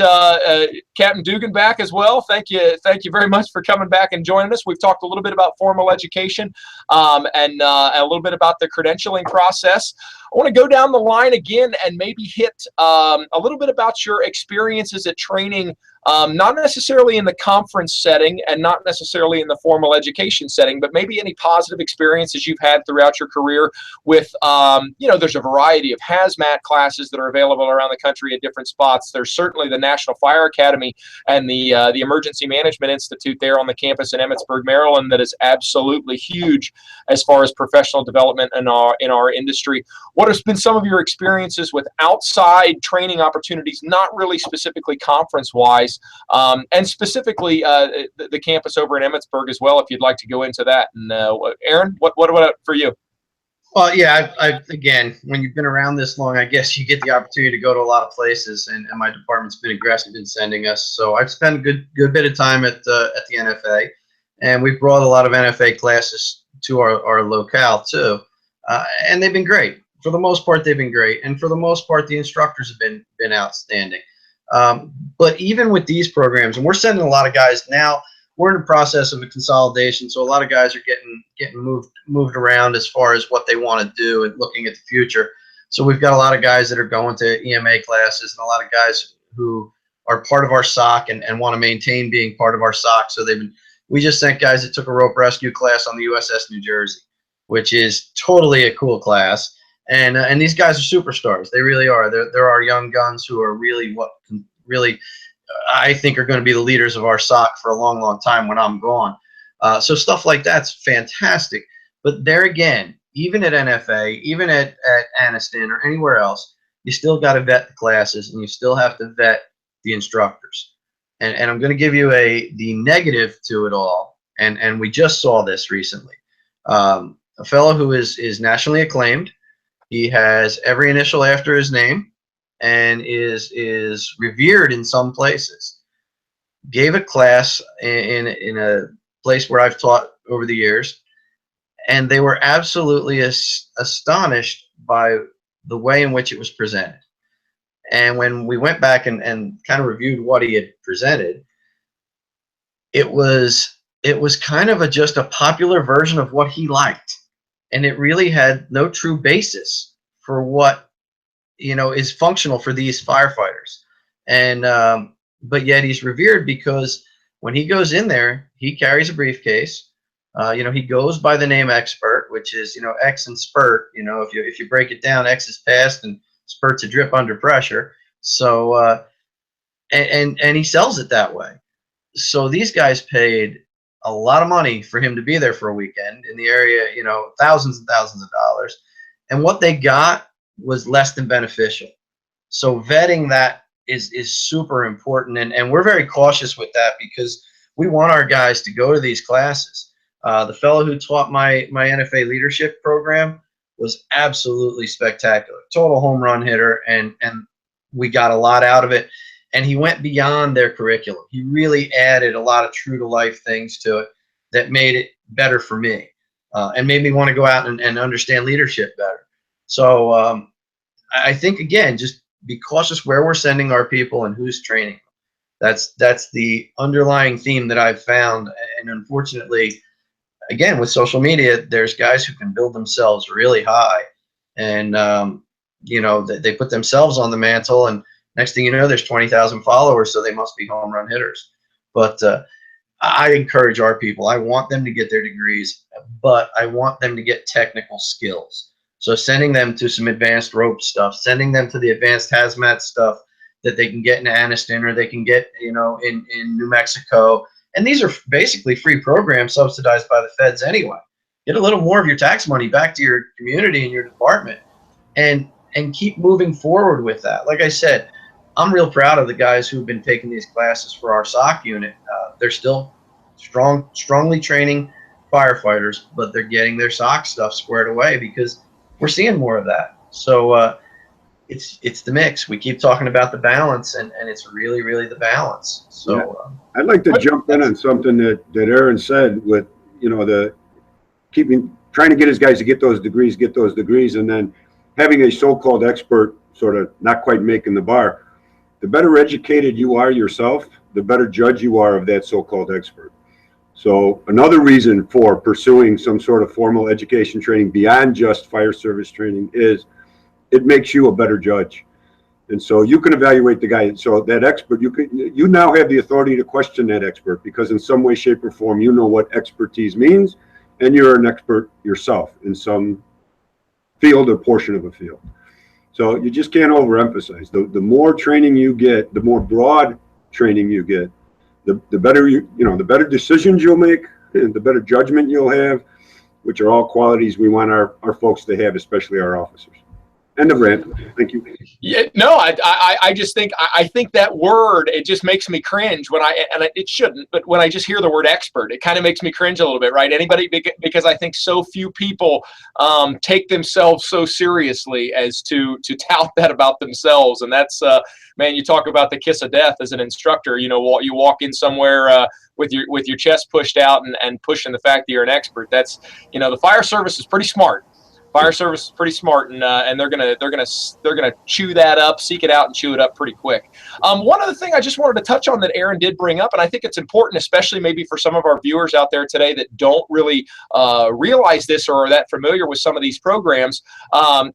Captain Dugan back as well. Thank you very much for coming back and joining us. We've talked a little bit about formal education and a little bit about the credentialing process. I want to go down the line again and maybe hit a little bit about your experiences at training, not necessarily in the conference setting and not necessarily in the formal education setting, but maybe any positive experiences you've had throughout your career with, there's a variety of hazmat classes that are available around the country at different spots. There's certainly the National Fire Academy and the Emergency Management Institute there on the campus in Emmitsburg, Maryland, that is absolutely huge as far as professional development in our industry. What has been some of your experiences with outside training opportunities, not really specifically conference-wise, and specifically the campus over in Emmitsburg as well, if you'd like to go into that? And Aaron, what for you? Well, yeah, again, when you've been around this long, I guess you get the opportunity to go to a lot of places, and my department's been aggressive in sending us. So I've spent a good bit of time at the NFA, and we've brought a lot of NFA classes to our locale too, and they've been great. For the most part, they've been great, and for the most part, the instructors have been outstanding. But even with these programs, and we're sending a lot of guys now, we're in the process of a consolidation, so a lot of guys are getting moved around as far as what they want to do and looking at the future. So we've got a lot of guys that are going to EMA classes, and a lot of guys who are part of our SOC and want to maintain being part of our SOC. So we just sent guys that took a rope rescue class on the USS New Jersey, which is totally a cool class. And these guys are superstars. They really are. They're our young guns who are really I think are going to be the leaders of our SOC for a long, long time when I'm gone. So stuff like that's fantastic. But there again, even at NFA, even at Anniston or anywhere else, you still got to vet the classes, and you still have to vet the instructors. And I'm going to give you the negative to it all. And we just saw this recently. A fellow who is nationally acclaimed. He has every initial after his name and is revered in some places. Gave a class in a place where I've taught over the years, and they were absolutely astonished by the way in which it was presented. And when we went back and kind of reviewed what he had presented, it was kind of just a popular version of what he liked, and it really had no true basis for what is functional for these firefighters. And but yet he's revered because when he goes in there, he carries a briefcase. He goes by the name Expert, which is X and spurt. If you break it down, X is fast and spurt's a drip under pressure. So and he sells it that way. So these guys paid a lot of money for him to be there for a weekend in the area, thousands and thousands of dollars, and what they got was less than beneficial. So vetting that is super important, and we're very cautious with that because we want our guys to go to these classes. The fellow who taught my NFA leadership program was absolutely spectacular, total home run hitter, and we got a lot out of it. And he went beyond their curriculum. He really added a lot of true to life things to it that made it better for me, and made me want to go out and understand leadership better. So I think, again, just be cautious where we're sending our people and who's training them. That's the underlying theme that I've found. And unfortunately, again, with social media, there's guys who can build themselves really high, and they put themselves on the mantle, and next thing you know, there's 20,000 followers, so they must be home run hitters. But I encourage our people. I want them to get their degrees, but I want them to get technical skills. So sending them to some advanced rope stuff, sending them to the advanced hazmat stuff that they can get in Anniston, or they can get in New Mexico. And these are basically free programs subsidized by the feds anyway. Get a little more of your tax money back to your community and your department, and keep moving forward with that. Like I said, I'm real proud of the guys who've been taking these classes for our SOC unit. They're still strongly training firefighters, but they're getting their SOC stuff squared away because we're seeing more of that. So it's the mix. We keep talking about the balance, and it's really, really the balance. So I'd like to jump in on something that Aaron said with, the trying to get his guys to get those degrees, and then having a so-called expert sort of not quite making the bar. The better educated you are yourself, the better judge you are of that so-called expert. So another reason for pursuing some sort of formal education training beyond just fire service training is it makes you a better judge. And so you can evaluate the guy. So that expert, you now have the authority to question that expert, because in some way, shape, or form, you know what expertise means, and you're an expert yourself in some field or portion of a field. So you just can't overemphasize. The more training you get, the more broad training you get, the better the better decisions you'll make, and the better judgment you'll have, which are all qualities we want our folks to have, especially our officers. End of rant. Thank you. Yeah, no, I just think I think that word, it just makes me cringe when it shouldn't, but when I just hear the word expert, it kind of makes me cringe a little bit, right? Anybody, because I think so few people take themselves so seriously as to tout that about themselves, and that's man, you talk about the kiss of death as an instructor. You walk in somewhere with your chest pushed out and pushing the fact that you're an expert. That's the fire service is pretty smart. Fire service is pretty smart, and they're gonna chew that up, seek it out, and chew it up pretty quick. One other thing I just wanted to touch on that Aaron did bring up, and I think it's important, especially maybe for some of our viewers out there today that don't really realize this or are that familiar with some of these programs.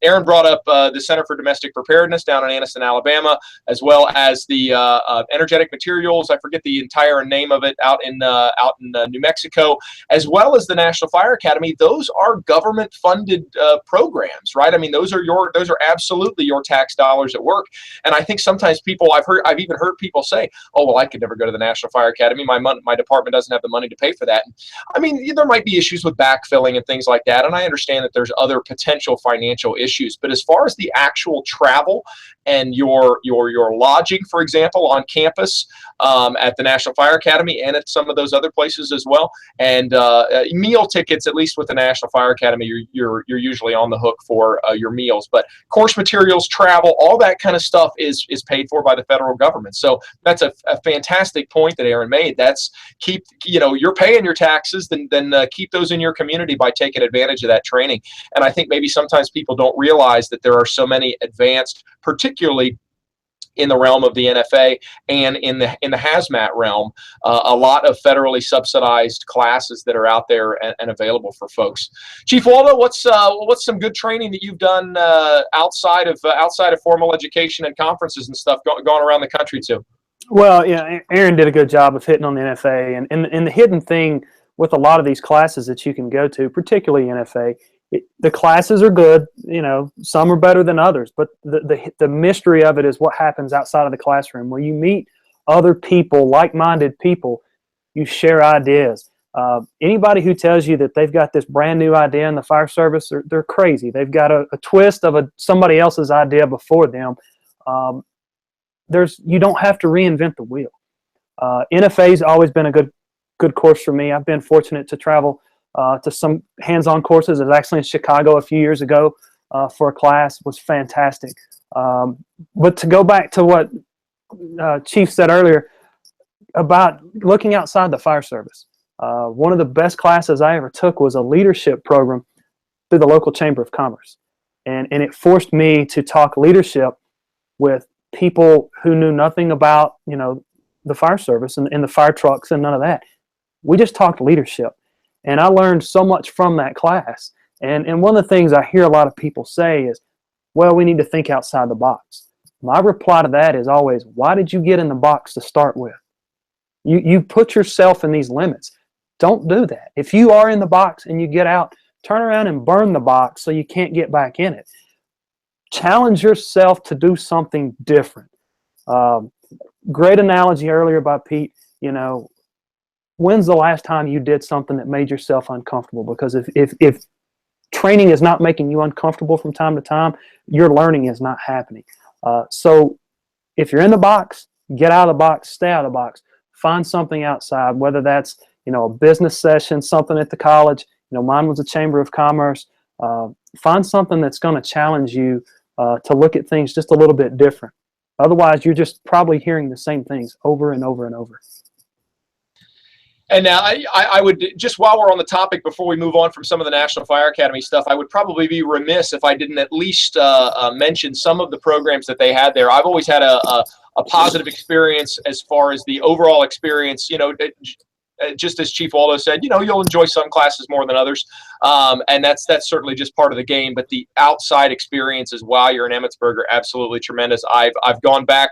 Aaron brought up the Center for Domestic Preparedness down in Anniston, Alabama, as well as the Energetic Materials. I forget the entire name of it out in New Mexico, as well as the National Fire Academy. Those are government-funded programs, right? I mean, those are absolutely your tax dollars at work. And I think sometimes I've even heard people say, "Oh, well, I could never go to the National Fire Academy. My department doesn't have the money to pay for that." I mean, there might be issues with backfilling and things like that, and I understand that there's other potential financial issues. But as far as the actual travel and your lodging, for example, on campus at the National Fire Academy and at some of those other places as well, and meal tickets, at least with the National Fire Academy, you're usually usually on the hook for your meals. But course materials, travel, all that kind of stuff is paid for by the federal government. So that's a fantastic point that Aaron made. That's you're paying your taxes, then keep those in your community by taking advantage of that training. And I think maybe sometimes people don't realize that there are so many advanced, particularly in the realm of the NFA and in the hazmat realm, a lot of federally subsidized classes that are out there and available for folks. Chief Waldo, what's some good training that you've done outside of formal education and conferences and stuff going around the country too? Well, yeah, Aaron did a good job of hitting on the NFA, and the hidden thing with a lot of these classes that you can go to, particularly NFA. The classes are good, some are better than others, but the mystery of it is what happens outside of the classroom, where you meet other people, like-minded people. You share ideas. Anybody who tells you that they've got this brand new idea in the fire service, they're crazy. They've got a twist of somebody else's idea before them. You don't have to reinvent the wheel. NFA's always been a good course for me. I've been fortunate to travel to some hands-on courses. I was actually in Chicago a few years ago for a class. It was fantastic. But to go back to what Chief said earlier about looking outside the fire service, one of the best classes I ever took was a leadership program through the local Chamber of Commerce. And it forced me to talk leadership with people who knew nothing about, the fire service and the fire trucks and none of that. We just talked leadership. And I learned so much from that class. And one of the things I hear a lot of people say is, well, we need to think outside the box. My reply to that is always, why did you get in the box to start with? You put yourself in these limits. Don't do that. If you are in the box and you get out, turn around and burn the box so you can't get back in it. Challenge yourself to do something different. Great analogy earlier by Pete. When's the last time you did something that made yourself uncomfortable? Because if training is not making you uncomfortable from time to time, your learning is not happening. So if you're in the box, get out of the box, stay out of the box. Find something outside, whether that's a business session, something at the college. Mine was a Chamber of Commerce. Find something that's going to challenge you to look at things just a little bit different. Otherwise, you're just probably hearing the same things over and over and over. And now I would, just while we're on the topic, before we move on from some of the National Fire Academy stuff, I would probably be remiss if I didn't at least mention some of the programs that they had there. I've always had a positive experience as far as the overall experience, just as Chief Waldo said, you'll enjoy some classes more than others. And that's certainly just part of the game, but the outside experiences while you're in Emmitsburg are absolutely tremendous. I've gone back.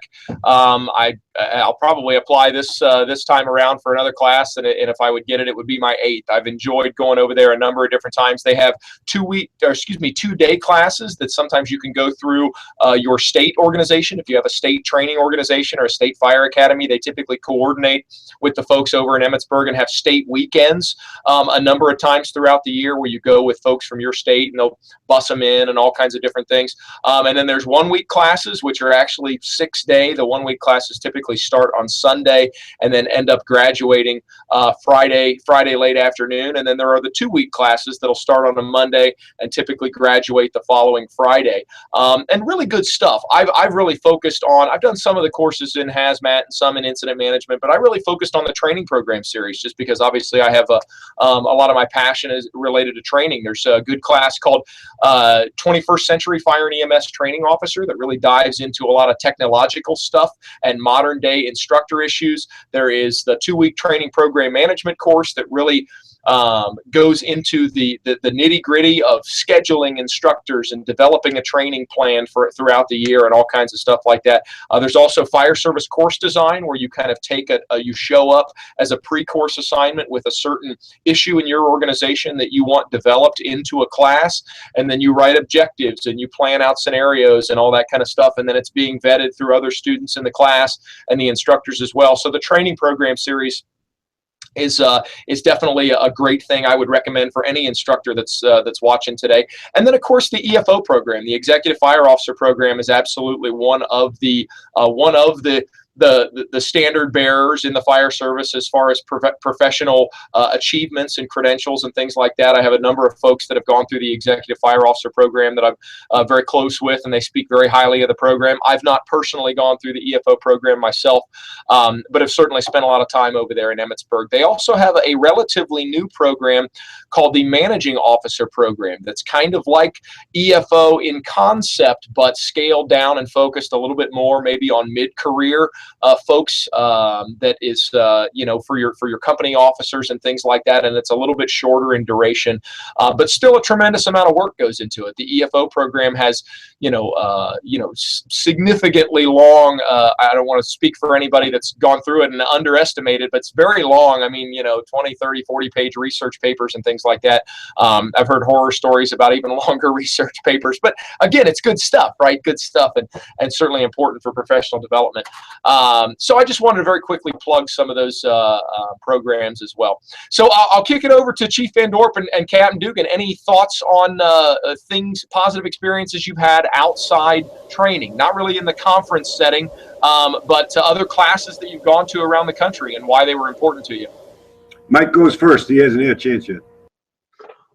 I'll probably apply this time around for another class, and if I would get it, it would be my 8th. I've enjoyed going over there a number of different times. They have 2-day classes that sometimes you can go through your state organization. If you have a state training organization or a state fire academy, they typically coordinate with the folks over in Emmitsburg and have state weekends a number of times throughout the year where you go with folks from your state and they'll bus them in and all kinds of different things. And then there's 1-week classes, which are actually 6-day. The 1-week classes typically start on Sunday and then end up graduating Friday late afternoon. And then there are the 2-week classes that'll start on a Monday and typically graduate the following Friday. And really good stuff. I've really focused on, I've done some of the courses in hazmat and some in incident management, but I really focused on the training program series just because obviously I have a lot of my passion is related to training. There's a good class called 21st Century Fire and EMS Training Officer that really dives into a lot of technological stuff and modern day instructor issues. There is the 2-week training program management course that really goes into the nitty gritty of scheduling instructors and developing a training plan for throughout the year and all kinds of stuff like that. There's also fire service course design where you kind of take you show up as a pre-course assignment with a certain issue in your organization that you want developed into a class, and then you write objectives and you plan out scenarios and all that kind of stuff, and then it's being vetted through other students in the class and the instructors as well. So the training program series is definitely a great thing I would recommend for any instructor that's watching today. And then of course the EFO program, the Executive Fire Officer program, is absolutely one of the the standard bearers in the fire service as far as professional achievements and credentials and things like that. I have a number of folks that have gone through the Executive Fire Officer program that I'm very close with, and they speak very highly of the program. I've not personally gone through the EFO program myself, but have certainly spent a lot of time over there in Emmitsburg. They also have a relatively new program called the Managing Officer program that's kind of like EFO in concept, but scaled down and focused a little bit more maybe on mid-career folks, that is, for your company officers and things like that. And it's a little bit shorter in duration, but still a tremendous amount of work goes into it. The EFO program has, significantly long, I don't want to speak for anybody that's gone through it and underestimated, but it's very long. I mean, 20, 30, 40-page research papers and things like that. I've heard horror stories about even longer research papers, but again, it's good stuff, right? Good stuff, and certainly important for professional development. So I just wanted to very quickly plug some of those programs as well. So I'll kick it over to Chief Van Dorp and Captain Dugan. Any thoughts on positive experiences you've had outside training, not really in the conference setting, but other classes that you've gone to around the country and why they were important to you? Mike goes first. He hasn't had a chance yet.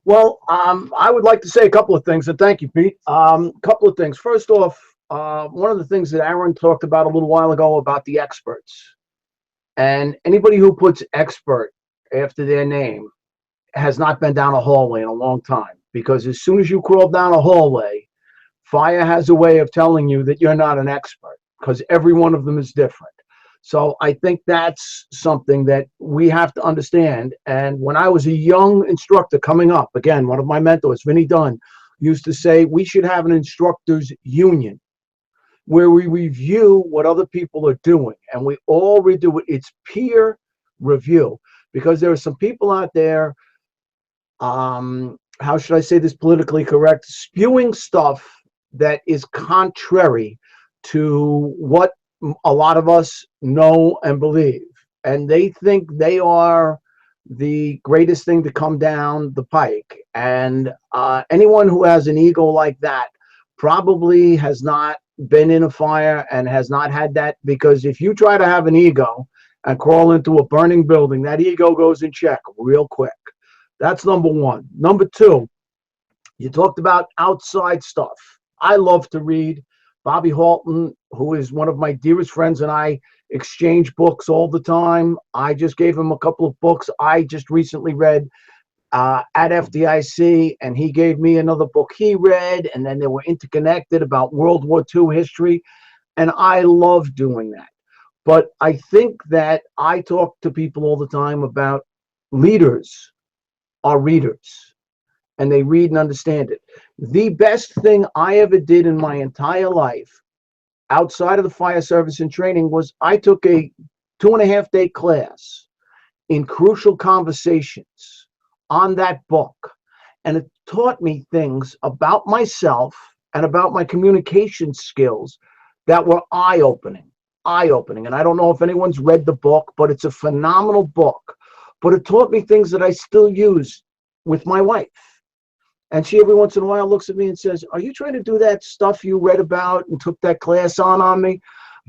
Well, I would like to say a couple of things, and thank you, Pete. Couple of things. First off, one of the things that Aaron talked about a little while ago about the experts, and anybody who puts expert after their name has not been down a hallway in a long time, because as soon as you crawl down a hallway, fire has a way of telling you that you're not an expert, because every one of them is different. So I think that's something that we have to understand. And when I was a young instructor coming up, again, one of my mentors, Vinny Dunn, used to say we should have an instructors union where we review what other people are doing, and we all redo it. It's peer review, because there are some people out there, how should I say this politically correct, spewing stuff that is contrary to what a lot of us know and believe, and they think they are the greatest thing to come down the pike. And anyone who has an ego like that probably has not been in a fire and has not had that, because if you try to have an ego and crawl into a burning building, that ego goes in check real quick. That's number one. Number two, you talked about outside stuff. I love to read. Bobby Halton, who is one of my dearest friends, and I exchange books all the time. I just gave him a couple of books I just recently read at FDIC, and he gave me another book he read, and then they were interconnected about World War II history, and I love doing that. But I think that I talk to people all the time about leaders are readers, and they read and understand it. The best thing I ever did in my entire life outside of the fire service and training was I took a 2.5-day class in Crucial Conversations on that book, and it taught me things about myself and about my communication skills that were eye-opening. And I don't know if anyone's read the book, but it's a phenomenal book. But it taught me things that I still use with my wife. And she every once in a while looks at me and says, "Are you trying to do that stuff you read about and took that class on me?"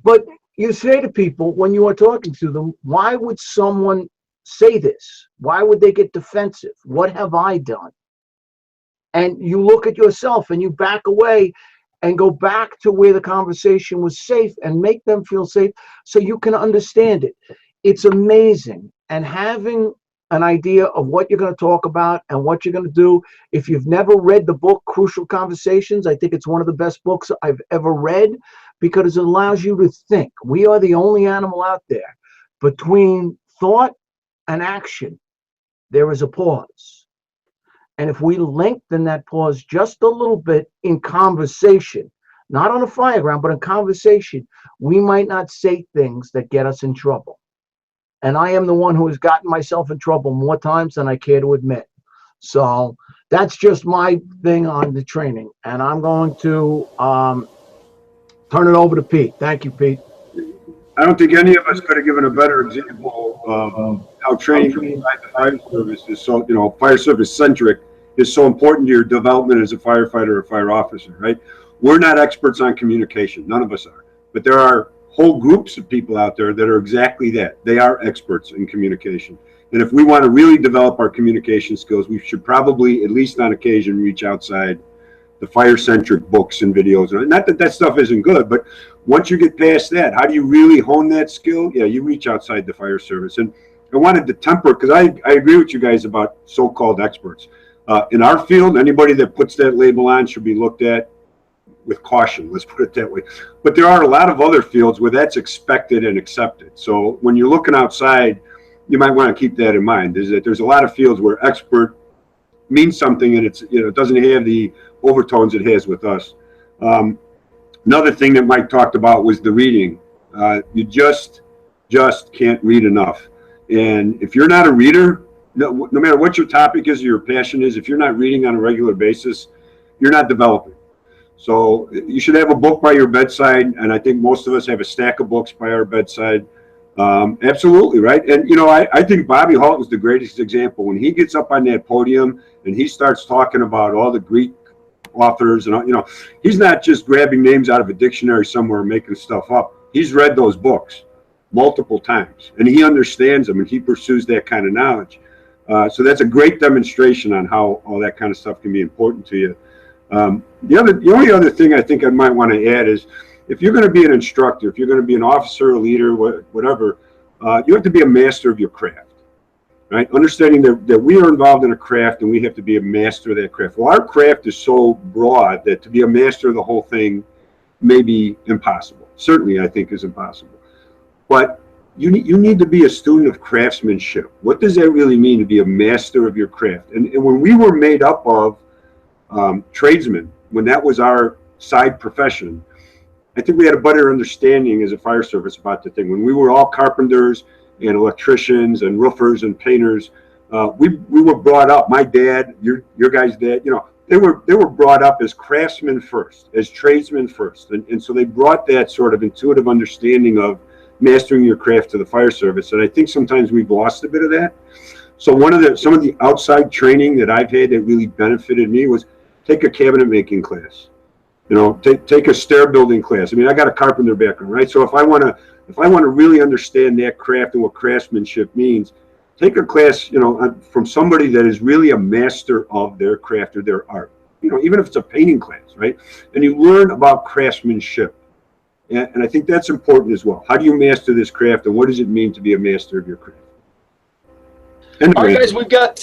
But you say to people when you are talking to them, why would someone say this? Why would they get defensive? What have I done? And you look at yourself and you back away and go back to where the conversation was safe and make them feel safe so you can understand it. It's amazing. And having an idea of what you're going to talk about and what you're going to do. If you've never read the book Crucial Conversations, I think it's one of the best books I've ever read, because it allows you to think. We are the only animal out there. Between thought and action, there is a pause. And if we lengthen that pause just a little bit in conversation, not on a fire ground, but in conversation, we might not say things that get us in trouble. And I am the one who has gotten myself in trouble more times than I care to admit. So that's just my thing on the training. And I'm going to turn it over to Pete. Thank you, Pete. I don't think any of us could have given a better example of how training inside the fire service is so, fire service centric is so important to your development as a firefighter or fire officer, right? We're not experts on communication. None of us are. But there are whole groups of people out there that are exactly that. They are experts in communication. And if we want to really develop our communication skills, we should probably, at least on occasion, reach outside the fire-centric books and videos. And not that that stuff isn't good, but once you get past that, how do you really hone that skill? Yeah, you reach outside the fire service. And I wanted to temper, because I agree with you guys about so-called experts. In our field, anybody that puts that label on should be looked at with caution, let's put it that way. But there are a lot of other fields where that's expected and accepted. So when you're looking outside, you might want to keep that in mind, is that there's a lot of fields where expert means something, and it's, it doesn't have the overtones it has with us. Another thing that Mike talked about was the reading. You just can't read enough. And if you're not a reader, no matter what your topic is or your passion is, if you're not reading on a regular basis, you're not developing. So you should have a book by your bedside, and I think most of us have a stack of books by our bedside. Absolutely, right? And, I think Bobby Halton's the greatest example. When he gets up on that podium and he starts talking about all the Greek authors, and, he's not just grabbing names out of a dictionary somewhere and making stuff up. He's read those books multiple times, and he understands them, and he pursues that kind of knowledge. So that's a great demonstration on how all that kind of stuff can be important to you. The only other thing I think I might want to add is, if you're going to be an instructor, if you're going to be an officer, a leader, whatever, you have to be a master of your craft, right? Understanding that we are involved in a craft and we have to be a master of that craft. Well, our craft is so broad that to be a master of the whole thing may be impossible. Certainly, I think is impossible. But you need to be a student of craftsmanship. What does that really mean, to be a master of your craft? And when we were made up of tradesmen, when that was our side profession, I think we had a better understanding as a fire service about the thing. When we were all carpenters and electricians and roofers and painters, we were brought up. My dad, your guys' dad, they were brought up as craftsmen first, as tradesmen first, and so they brought that sort of intuitive understanding of mastering your craft to the fire service. And I think sometimes we've lost a bit of that. So some of the outside training that I've had that really benefited me was take a cabinet making class. Take a stair building class. I mean, I got a carpenter background, right? So if I want to really understand that craft and what craftsmanship means, take a class, from somebody that is really a master of their craft or their art. Even if it's a painting class, right? And you learn about craftsmanship, and I think that's important as well. How do you master this craft, and what does it mean to be a master of your craft? All right, guys, we've got,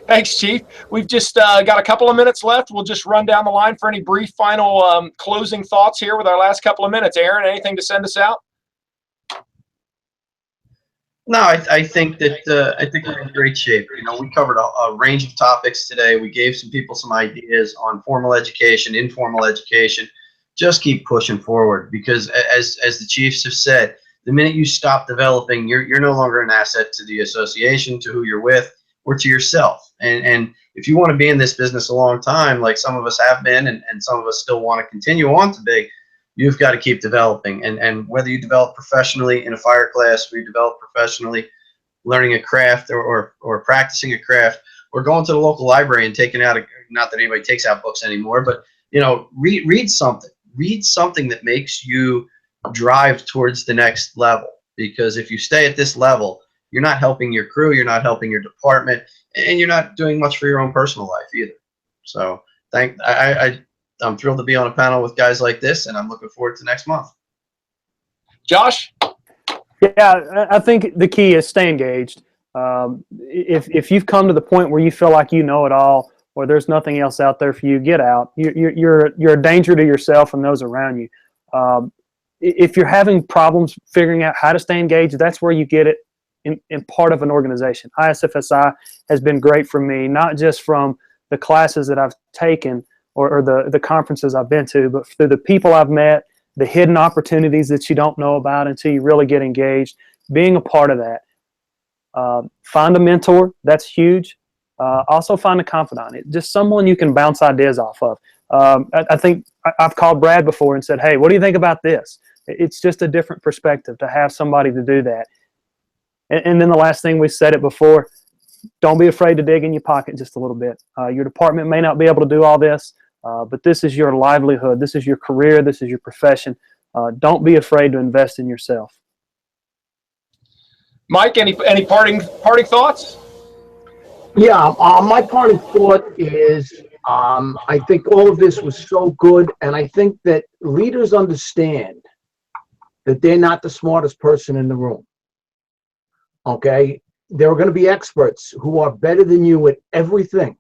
thanks, Chief. We've just got a couple of minutes left. We'll just run down the line for any brief final closing thoughts here with our last couple of minutes. Aaron, anything to send us out? No, I think that I think we're in great shape. We covered a range of topics today. We gave some people some ideas on formal education, informal education. Just keep pushing forward, because as the chiefs have said, the minute you stop developing, you're no longer an asset to the association, to who you're with, or to yourself. And if you want to be in this business a long time, like some of us have been, and some of us still want to continue on to be, you've got to keep developing. And whether you develop professionally in a fire class, or you develop professionally learning a craft or practicing a craft, or going to the local library and taking out not that anybody takes out books anymore, but read something. Read something that makes you drive towards the next level, because if you stay at this level, you're not helping your crew, you're not helping your department, and you're not doing much for your own personal life either. So I'm thrilled to be on a panel with guys like this, and I'm looking forward to next month. Josh? Yeah, I think the key is stay engaged. If you've come to the point where you feel like you know it all, or there's nothing else out there for you, get out. You're a danger to yourself and those around you. If you're having problems figuring out how to stay engaged, that's where you get it in part of an organization. ISFSI has been great for me, not just from the classes that I've taken or the conferences I've been to, but through the people I've met, the hidden opportunities that you don't know about until you really get engaged, being a part of that. Find a mentor, that's huge. Also find a confidant, just someone you can bounce ideas off of. I think I've called Brad before and said, hey, what do you think about this? It's just a different perspective to have somebody to do that. And then the last thing, we said it before, don't be afraid to dig in your pocket just a little bit. Your department may not be able to do all this, but this is your livelihood. This is your career. This is your profession. don't be afraid to invest in yourself. Mike, any parting thoughts? Yeah, my parting thought is I think all of this was so good, and I think that leaders understand that they're not the smartest person in the room. Okay? There are going to be experts who are better than you at everything.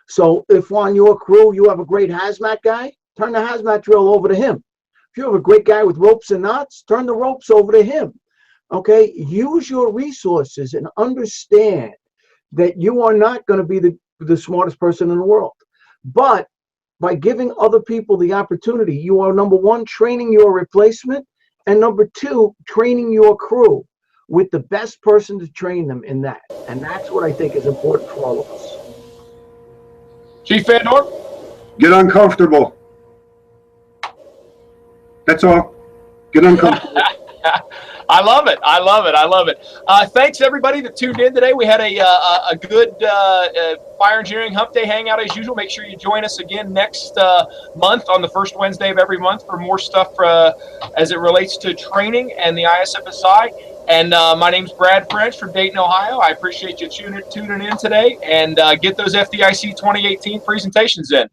So if on your crew you have a great hazmat guy, turn the hazmat drill over to him. If you have a great guy with ropes and knots, turn the ropes over to him. Okay? Use your resources and understand that you are not going to be the smartest person in the world. But by giving other people the opportunity, you are, number one, training your replacement, and number two, training your crew with the best person to train them in that. And that's what I think is important for all of us. Chief Van Dorp? Get uncomfortable. That's all. Get uncomfortable. I love it. Thanks everybody that tuned in today. We had a good Fire Engineering Hump Day Hangout as usual. Make sure you join us again next month on the first Wednesday of every month for more stuff as it relates to training and the ISFSI. And my name's Brad French from Dayton, Ohio. I appreciate you tuning in today, and get those FDIC 2018 presentations in.